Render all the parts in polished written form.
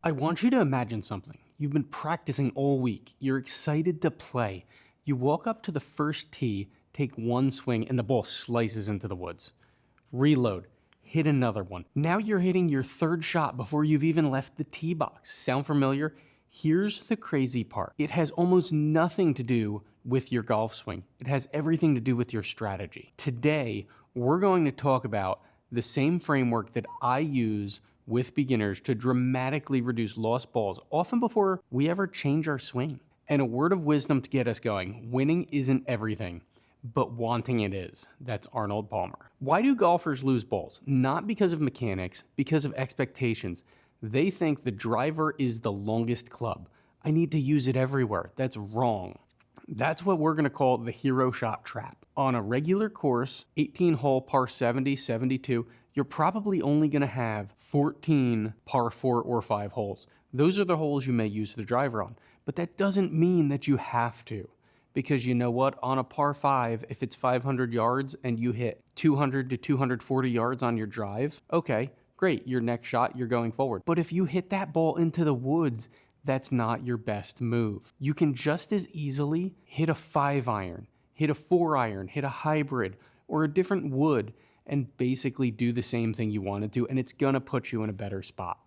I want you to imagine something. You've been practicing all week. You're excited to play. You walk up to the first tee, take one swing, and the ball slices into the woods. Reload. Hit another one. Now you're hitting your third shot before you've even left the tee box. Sound familiar? Here's the crazy part. It has almost nothing to do with your golf swing. It has everything to do with your strategy. Today, we're going to talk about the same framework that I use with beginners to dramatically reduce lost balls, often before we ever change our swing. And a word of wisdom to get us going: winning isn't everything, but wanting it is. That's Arnold Palmer. Why do golfers lose balls? Not because of mechanics, because of expectations. They think the driver is the longest club. I need to use it everywhere. That's wrong. That's what we're going to call the hero shot trap. On a regular course, 18-hole par 70, 72, you're probably only going to have 14 par 4 or 5 holes. Those are the holes you may use the driver on. But that doesn't mean that you have to. Because you know what? On a par 5, if it's 500 yards and you hit 200 to 240 yards on your drive, okay, great. Your next shot, you're going forward. But if you hit that ball into the woods, that's not your best move. You can just as easily hit a 5-iron, hit a 4-iron, hit a hybrid, or a different wood, and basically do the same thing you want to do, and it's gonna put you in a better spot.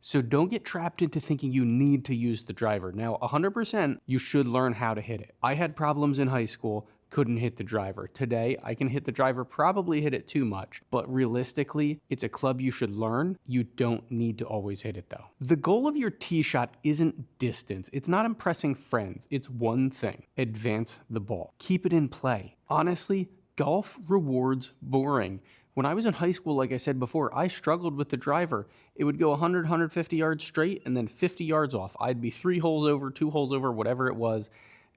So don't get trapped into thinking you need to use the driver. Now, 100%, you should learn how to hit it. I had problems in high school, couldn't hit the driver. Today, I can hit the driver, probably hit it too much, but realistically, it's a club you should learn. You don't need to always hit it though. The goal of your tee shot isn't distance. It's not impressing friends. It's one thing: advance the ball. Keep it in play. Honestly, golf rewards boring. When I was in high school, like I said before, I struggled with the driver. It would go 100, 150 yards straight and then 50 yards off. I'd be 3 holes over, 2 holes over, whatever it was,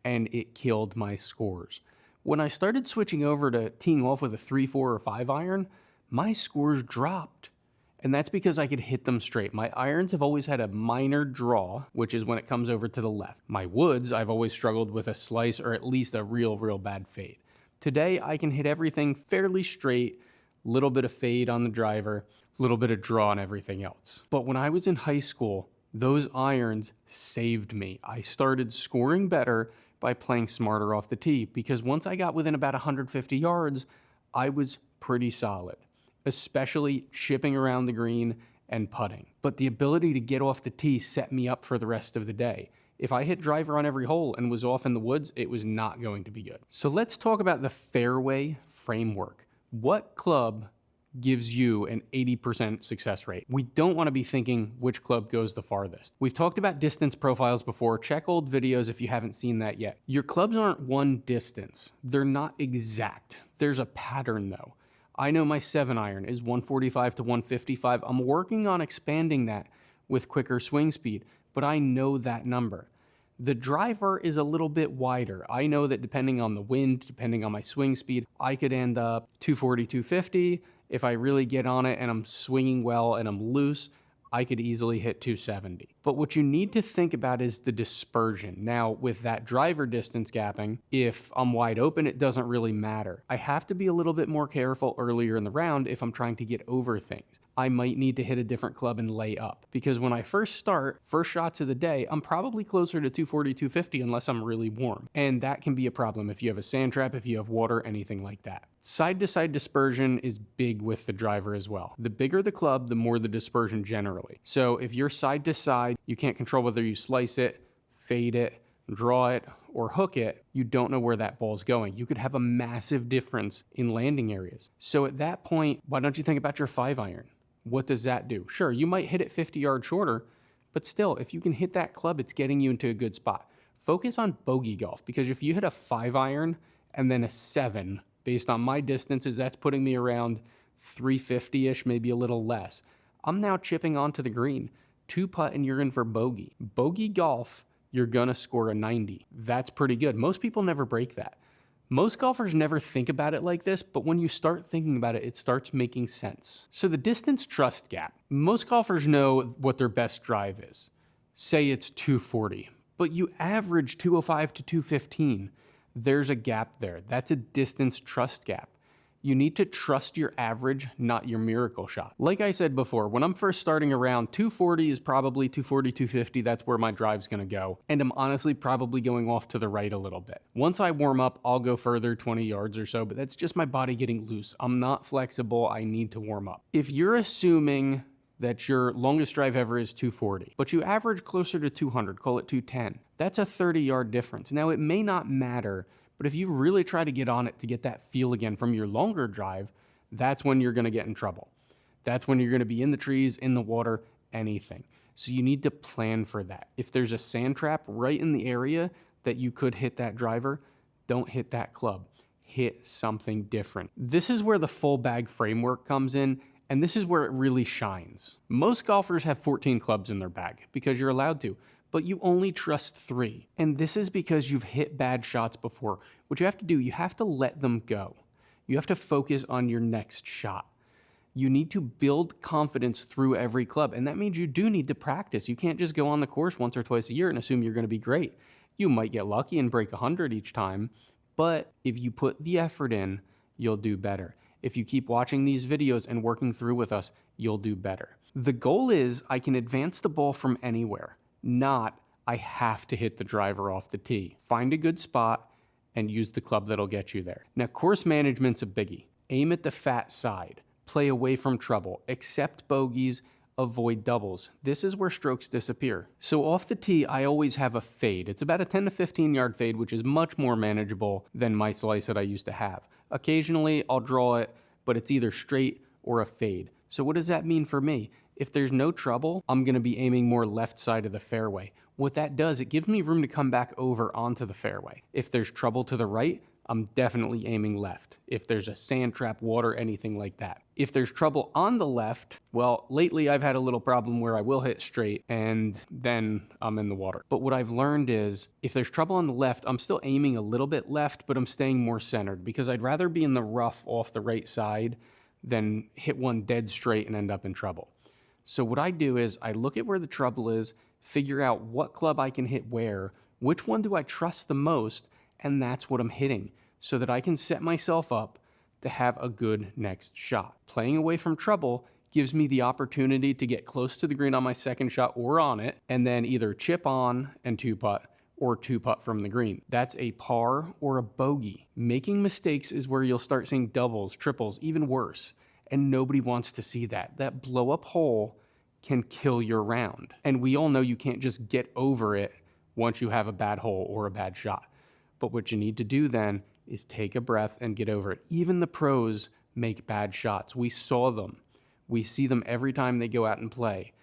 and it killed my scores. When I started switching over to teeing off with a 3, 4, or 5-iron, my scores dropped. And that's because I could hit them straight. My irons have always had a minor draw, which is when it comes over to the left. My woods, I've always struggled with a slice or at least a real bad fade. Today, I can hit everything fairly straight, little bit of fade on the driver, little bit of draw and everything else. But when I was in high school, those irons saved me. I started scoring better by playing smarter off the tee, because once I got within about 150 yards, I was pretty solid, especially chipping around the green and putting. But the ability to get off the tee set me up for the rest of the day. If I hit driver on every hole and was off in the woods, it was not going to be good. So let's talk about the Fairway framework. What club gives you an 80% success rate? We don't want to be thinking which club goes the farthest. We've talked about distance profiles before. Check old videos if you haven't seen that yet. Your clubs aren't one distance. They're not exact. There's a pattern though. I know my 7-iron is 145 to 155. I'm working on expanding that with quicker swing speed, but I know that number. The driver is a little bit wider. I know that depending on the wind, depending on my swing speed, I could end up 240, 250. If I really get on it and I'm swinging well and I'm loose, I could easily hit 270. But what you need to think about is the dispersion. Now, with that driver distance gapping, if I'm wide open, it doesn't really matter. I have to be a little bit more careful earlier in the round if I'm trying to get over things. I might need to hit a different club and lay up, because when I first start, first shots of the day, I'm probably closer to 240, 250 unless I'm really warm. And that can be a problem if you have a sand trap, if you have water, anything like that. Side-to-side dispersion is big with the driver as well. The bigger the club, the more the dispersion generally. So if you're side-to-side, you can't control whether you slice it, fade it, draw it, or hook it, you don't know where that ball's going. You could have a massive difference in landing areas. So at that point, why don't you think about your 5-iron? What does that do? Sure, you might hit it 50 yards shorter, but still, if you can hit that club, it's getting you into a good spot. Focus on bogey golf, because if you hit a 5-iron and then a 7, based on my distances, that's putting me around 350-ish, maybe a little less. I'm now chipping onto the green. 2-putt and you're in for bogey. Bogey golf, you're gonna score a 90. That's pretty good. Most people never break that. Most golfers never think about it like this, but when you start thinking about it, it starts making sense. So the distance trust gap. Most golfers know what their best drive is. Say it's 240, but you average 205 to 215. There's a gap there. That's a distance trust gap. You need to trust your average, not your miracle shot. Like I said before, when I'm first starting around, 240 is probably 240, 250. That's where my drive's gonna go. And I'm honestly probably going off to the right a little bit. Once I warm up, I'll go further, 20 yards or so, but that's just my body getting loose. I'm not flexible. I need to warm up. If you're assuming that your longest drive ever is 240, but you average closer to 200, call it 210, that's a 30-yard difference. Now, it may not matter, but if you really try to get on it to get that feel again from your longer drive, that's when you're gonna get in trouble. That's when you're gonna be in the trees, in the water, anything. So you need to plan for that. If there's a sand trap right in the area that you could hit that driver, don't hit that club. Hit something different. This is where the full bag framework comes in, and this is where it really shines. Most golfers have 14 clubs in their bag because you're allowed to, but you only trust 3. And this is because you've hit bad shots before. What you have to do, you have to let them go. You have to focus on your next shot. You need to build confidence through every club, and that means you do need to practice. You can't just go on the course once or twice a year and assume you're gonna be great. You might get lucky and break 100 each time, but if you put the effort in, you'll do better. If you keep watching these videos and working through with us, you'll do better. The goal is I can advance the ball from anywhere, not I have to hit the driver off the tee. Find a good spot and use the club that'll get you there. Now, course management's a biggie. Aim at the fat side, play away from trouble, accept bogeys, avoid doubles. This is where strokes disappear. So off the tee, I always have a fade. It's about a 10 to 15 yard fade, which is much more manageable than my slice that I used to have. Occasionally, I'll draw it, but it's either straight or a fade. So what does that mean for me? If there's no trouble, I'm gonna be aiming more left side of the fairway. What that does, it gives me room to come back over onto the fairway. If there's trouble to the right, I'm definitely aiming left. If there's a sand trap, water, anything like that. If there's trouble on the left, well, lately I've had a little problem where I will hit straight and then I'm in the water. But what I've learned is if there's trouble on the left, I'm still aiming a little bit left, but I'm staying more centered because I'd rather be in the rough off the right side than hit one dead straight and end up in trouble. So what I do is I look at where the trouble is, figure out what club I can hit where, which one do I trust the most, and that's what I'm hitting so that I can set myself up to have a good next shot. Playing away from trouble gives me the opportunity to get close to the green on my second shot or on it, and then either chip on and 2-putt or 2-putt from the green. That's a par or a bogey. Making mistakes is where you'll start seeing doubles, triples, even worse, and nobody wants to see that. That blow-up hole can kill your round. And we all know you can't just get over it once you have a bad hole or a bad shot. But what you need to do then is take a breath and get over it. Even the pros make bad shots. We saw them. We see them every time they go out and play.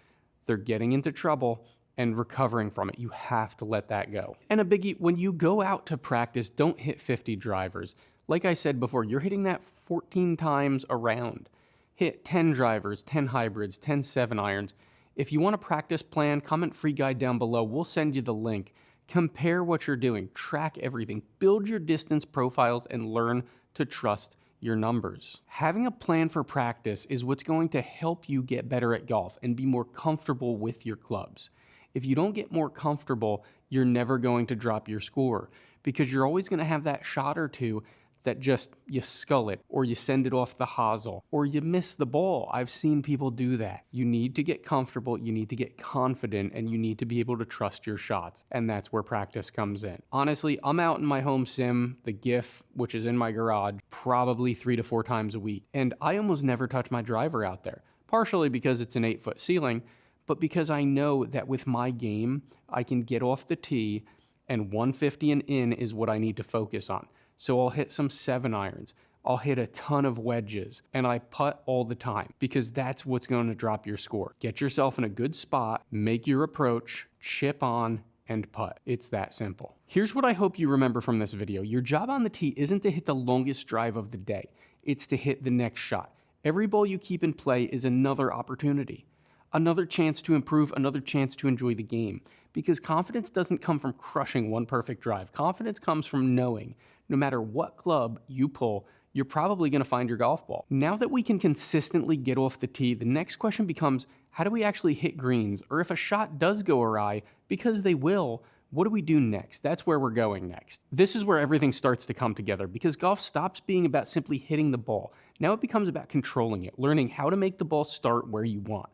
They're getting into trouble and recovering from it. You have to let that go. And a biggie, when you go out to practice, don't hit 50 drivers. Like I said before, you're hitting that 14 times a round. Hit 10 drivers, 10 hybrids, 10 7-irons. If you want a practice plan, comment free guide down below. We'll send you the link. Compare what you're doing, track everything, build your distance profiles, and learn to trust your numbers. Having a plan for practice is what's going to help you get better at golf and be more comfortable with your clubs. If you don't get more comfortable, you're never going to drop your score because you're always going to have that shot or two that just you scull it or you send it off the hosel or you miss the ball. I've seen people do that. You need to get comfortable, you need to get confident, and you need to be able to trust your shots. And that's where practice comes in. Honestly, I'm out in my home sim, the GIF, which is in my garage, probably 3 to 4 times a week. And I almost never touch my driver out there, partially because it's an 8-foot ceiling, but because I know that with my game, I can get off the tee and 150 and in is what I need to focus on. So I'll hit some 7-irons. I'll hit a ton of wedges and I putt all the time because that's what's going to drop your score. Get yourself in a good spot, make your approach, chip on, and putt. It's that simple. Here's what I hope you remember from this video. Your job on the tee isn't to hit the longest drive of the day. It's to hit the next shot. Every ball you keep in play is another opportunity, another chance to improve, another chance to enjoy the game. Because confidence doesn't come from crushing one perfect drive. Confidence comes from knowing no matter what club you pull, you're probably going to find your golf ball. Now that we can consistently get off the tee, the next question becomes, how do we actually hit greens? Or if a shot does go awry, because they will, What do we do next? That's where we're going next. This is where everything starts to come together because golf stops being about simply hitting the ball. Now it becomes about controlling it, learning how to make the ball start where you want,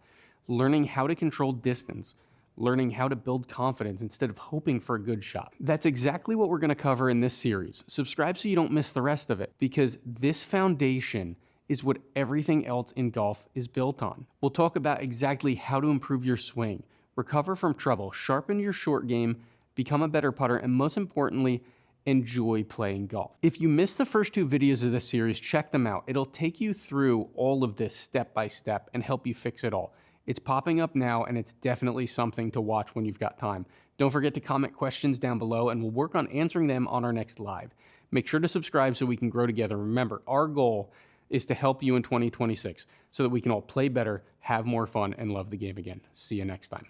learning how to control distance, learning how to build confidence instead of hoping for a good shot. That's exactly what we're going to cover in this series. Subscribe so you don't miss the rest of it, because this foundation is what everything else in golf is built on. We'll talk about exactly how to improve your swing, recover from trouble, sharpen your short game, become a better putter, and most importantly, enjoy playing golf. If you missed the first 2 videos of this series, check them out. It'll take you through all of this step by step and help you fix it all. It's popping up now, and it's definitely something to watch when you've got time. Don't forget to comment questions down below, and we'll work on answering them on our next live. Make sure to subscribe so we can grow together. Remember, our goal is to help you in 2026 so that we can all play better, have more fun, and love the game again. See you next time.